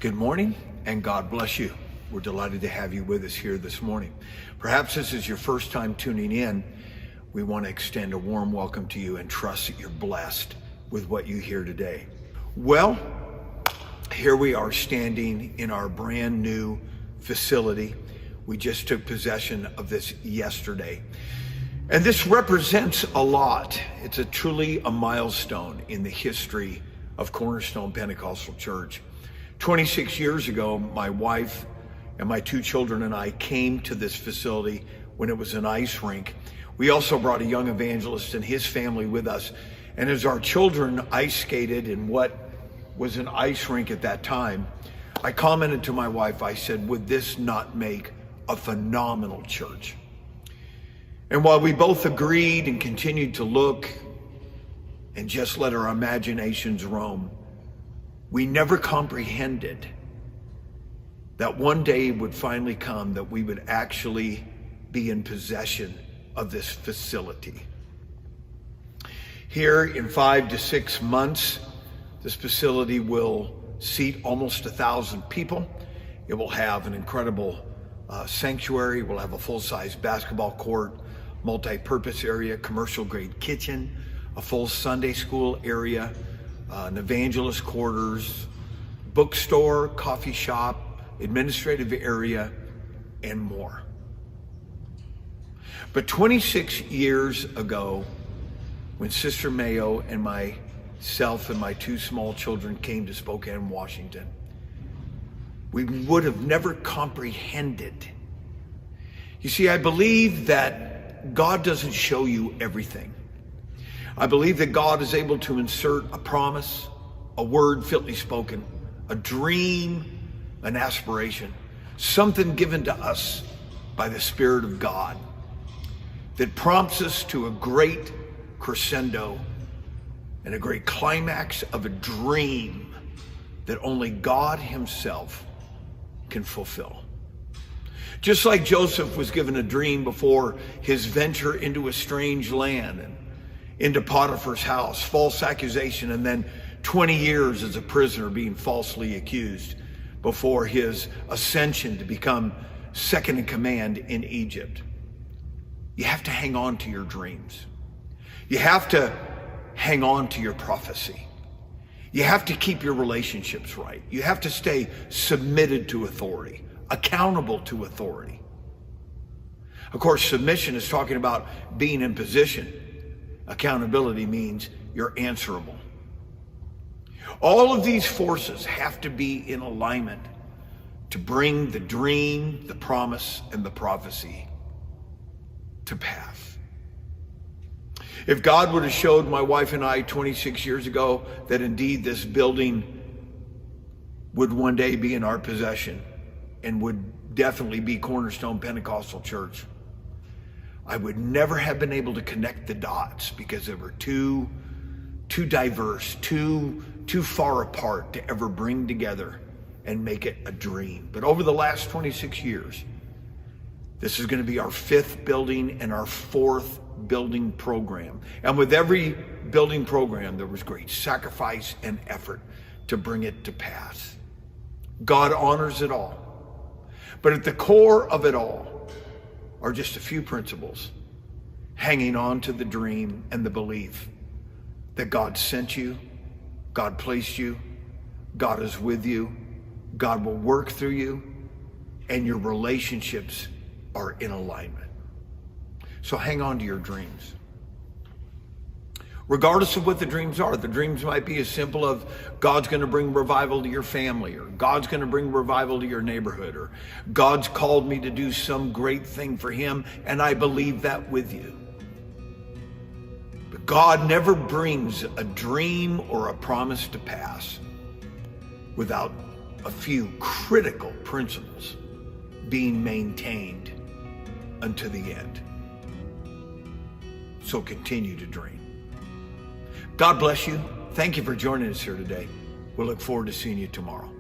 Good morning and God bless you. We're delighted to have you with us here this morning. Perhaps this is your first time tuning in. We want to extend a warm welcome to you and trust that you're blessed with what you hear today. Well, here we are standing in our brand new facility. We just took possession of this yesterday. And this represents a lot. It's truly a milestone in the history of Cornerstone Pentecostal Church. 26 years ago, my wife and my two children and I came to this facility when it was an ice rink. We also brought a young evangelist and his family with us. And as our children ice skated in what was an ice rink at that time, I commented to my wife, I said, would this not make a phenomenal church? And while we both agreed and continued to look and just let our imaginations roam, we never comprehended that one day would finally come that we would actually be in possession of this facility. Here in 5 to 6 months, this facility will seat almost 1,000 people. It will have an incredible sanctuary. We'll have a full-size basketball court, multi-purpose area, commercial-grade kitchen, a full Sunday school area, an evangelist quarters, bookstore, coffee shop, administrative area, and more. But 26 years ago, when Sister Mayo and myself and my two small children came to Spokane, Washington, we would have never comprehended. You see, I believe that God doesn't show you everything. I believe that God is able to insert a promise, a word fitly spoken, a dream, an aspiration, something given to us by the Spirit of God that prompts us to a great crescendo and a great climax of a dream that only God Himself can fulfill. Just like Joseph was given a dream before his venture into a strange land and into Potiphar's house, false accusation, and then 20 years as a prisoner being falsely accused before his ascension to become second in command in Egypt. You have to hang on to your dreams. You have to hang on to your prophecy. You have to keep your relationships right. You have to stay submitted to authority, accountable to authority. Of course, submission is talking about being in position. Accountability means you're answerable. All of these forces have to be in alignment to bring the dream, the promise, and the prophecy to pass. If God would have showed my wife and I 26 years ago that indeed this building would one day be in our possession and would definitely be Cornerstone Pentecostal Church, I would never have been able to connect the dots because they were too diverse, too far apart to ever bring together and make it a dream. But over the last 26 years, this is going to be our 5th building and our 4th building program. And with every building program, there was great sacrifice and effort to bring it to pass. God honors it all. But at the core of it all are just a few principles, hanging on to the dream and the belief that God sent you, God placed you, God is with you, God will work through you, and your relationships are in alignment. So hang on to your dreams. Regardless of what the dreams are, the dreams might be as simple as God's going to bring revival to your family, or God's going to bring revival to your neighborhood, or God's called me to do some great thing for Him, and I believe that with you. But God never brings a dream or a promise to pass without a few critical principles being maintained unto the end. So continue to dream. God bless you. Thank you for joining us here today. We'll look forward to seeing you tomorrow.